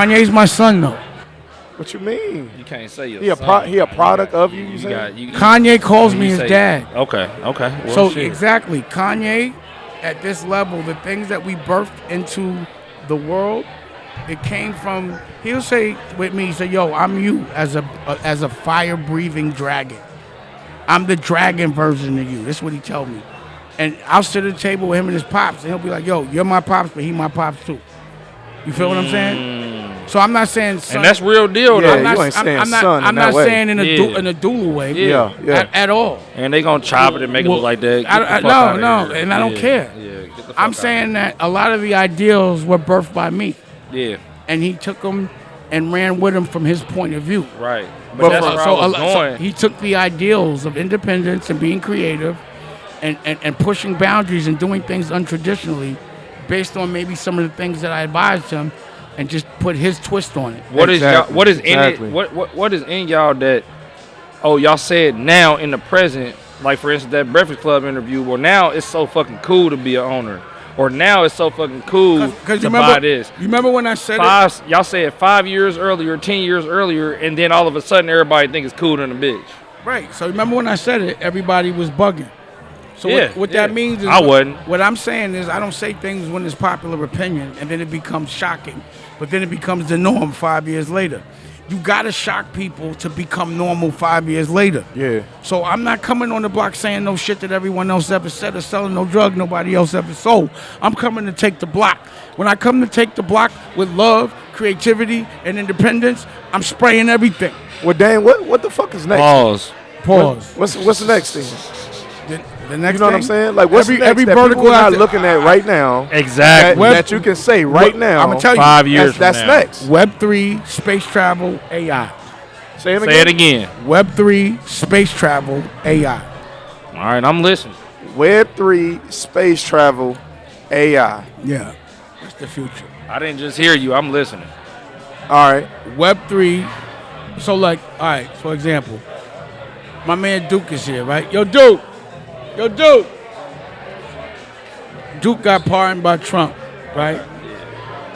Kanye's my son, though. What you mean? You can't say your He a son. he a product of you. You say? Kanye calls me his dad. Okay. Well, so shit. exactly, Kanye, at this level, the things that we birthed into the world, it came from. He'll say with me, he said, "Yo, I'm you as a fire-breathing dragon. I'm the dragon version of you." That's what he tell me. And I'll sit at the table with him and his pops, and he'll be like, "Yo, you're my pops, but he my pops too." You feel what I'm saying? So I'm not saying son. And that's real deal, though. Yeah, you ain't saying son I'm in that not way. saying in a doula way. Yeah. At all. And they gonna chop it and make it look like that. No, and I don't care. Yeah, I'm saying that a lot of the ideals were birthed by me. Yeah. And he took them and ran with them from his point of view. Right. But that's where I was going. So he took the ideals of independence and being creative and pushing boundaries and doing things untraditionally based on maybe some of the things that I advised him and just put his twist on it. What is in it? What is in y'all that y'all said now in the present, like for instance that Breakfast Club interview, well now it's so fucking cool to be an owner. Or now it's so fucking cool to buy this. You remember when I said it? Y'all said 5 years earlier, 10 years earlier, and then all of a sudden everybody think it's cool than a bitch. Right. So remember when I said it, everybody was bugging. So what that means is I wasn't. What I'm saying is I don't say things when it's popular opinion and then it becomes shocking. But then it becomes the norm 5 years later. You gotta shock people to become normal 5 years later. Yeah. So I'm not coming on the block saying no shit that everyone else ever said or selling no drug nobody else ever sold. I'm coming to take the block. When I come to take the block with love, creativity, and independence, I'm spraying everything. Well, dang, what the fuck is next? Pause. What's the next thing? The next you know thing? what I'm saying? Like what's every that vertical people are not looking at right now? Exactly. That you can say right now. I'm gonna tell you 5 years that's from now. next. Web3, space travel, AI. Say it again. Web3, space travel, AI. All right, I'm listening. Web3, space travel, AI. Yeah, that's the future. I didn't just hear you. I'm listening. All right. Web3. So like, all right. For example, my man Duke is here, right? Yo, Duke. Duke got pardoned by Trump, right?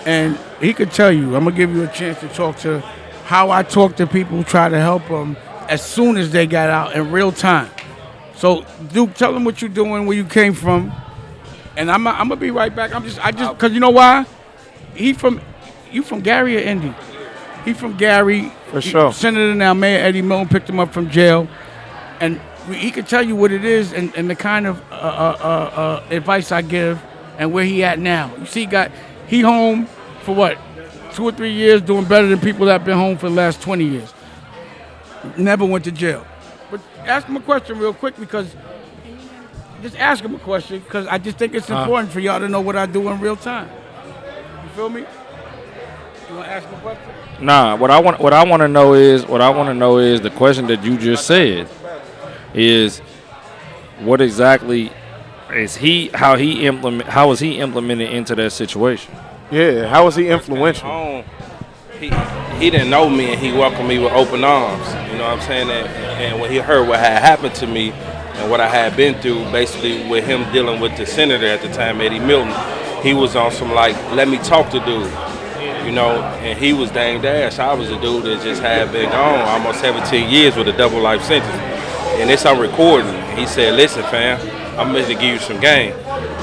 And he could tell you, I'm going to give you a chance to talk to how I talk to people, try to help them as soon as they got out in real time. So, Duke, tell them what you're doing, where you came from. And I'm going to be right back. Because you know why? You from Gary or Indy? He from Gary. For sure. Senator now, Mayor Eddie Milton picked him up from jail. And he could tell you what it is and the kind of advice I give and where he at now. You see, he home for what, 2 or 3 years, doing better than people that have been home for the last 20 years. Never went to jail. But ask him a question real quick just ask him a question because I just think it's important for y'all to know what I do in real time. You feel me? You want to ask him a question? Nah, what I want to know is the question that you just said. Is what exactly is how is he implemented into that situation? Yeah, how is he influential? He didn't know me and he welcomed me with open arms. You know what I'm saying? And when he heard what had happened to me and what I had been through, basically with him dealing with the senator at the time, Eddie Milton, he was on some like, let me talk to dude. You know, and he was dang dash. I was a dude that just had been gone almost 17 years with a double life sentence. And it's on recording. He said, listen, fam, I'm ready to give you some game.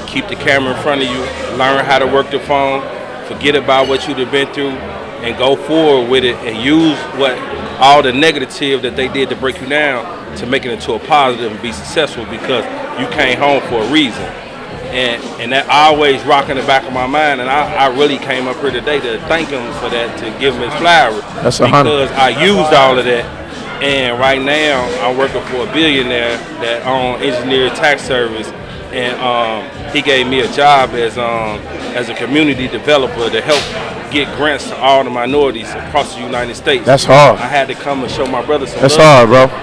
Keep the camera in front of you, learn how to work the phone, forget about what you've been through, and go forward with it and use all the negative that they did to break you down to make it into a positive and be successful because you came home for a reason. And that always rock in the back of my mind. And I really came up here today to thank him for that, to give him his flowers. That's because I used all of that. And right now, I'm working for a billionaire that owns Engineer Tax Service, and he gave me a job as a community developer to help get grants to all the minorities across the United States. That's hard. I had to come and show my brother some That's love. hard, bro.